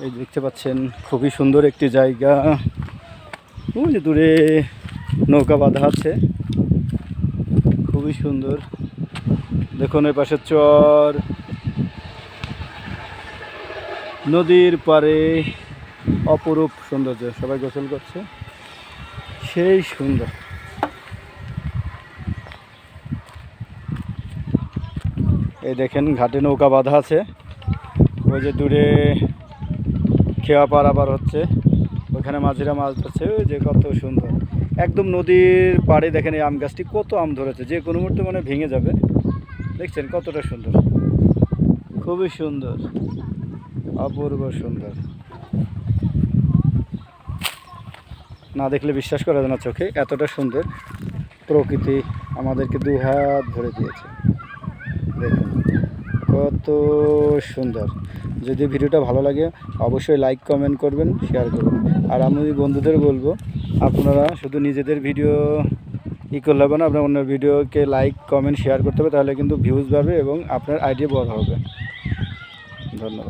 এই দেখতে পাচ্ছেন খুবই সুন্দর একটি জায়গা। ওই যে দূরে নৌকা বাঁধা আছে, খুবই সুন্দর। দেখুন এই পাশে চর, নদীর পাড়ে অপরূপ সৌন্দর্য। সবাই গোসল করছে, সেই সুন্দর। এই দেখেন ঘাটে নৌকা বাঁধা আছে, ওই যে দূরে খেয়া পারাবার হচ্ছে, ওখানে মাঝিরা মাছ ধরছে। ওই যে কত সুন্দর, একদম নদীর পাড়ে দেখেন এই আম গাছটি কত আম ধরেছে, যে কোনো মুহূর্তে মানে ভেঙে যাবে। দেখছেন কতটা সুন্দর, খুবই সুন্দর, অপূর্ব সুন্দর। না দেখলে বিশ্বাস করা যায় না চোখে, এতটা সুন্দর প্রকৃতি আমাদেরকে দু হাত ভরে দিয়েছে। দেখুন কত সুন্দর। যদি ভিডিওটা ভালো লাগে অবশ্যই লাইক কমেন্ট করবেন, শেয়ার করবেন। আর আমি বন্ধুদের বলবো, আপনারা শুধু নিজেদের ভিডিও করলে হবে না, আপনার অন্য ভিডিওকে লাইক কমেন্ট শেয়ার করতে হবে, তাহলে কিন্তু ভিউজ বাড়বে এবং আপনার আইডিয়া বড় হবে। ধন্যবাদ।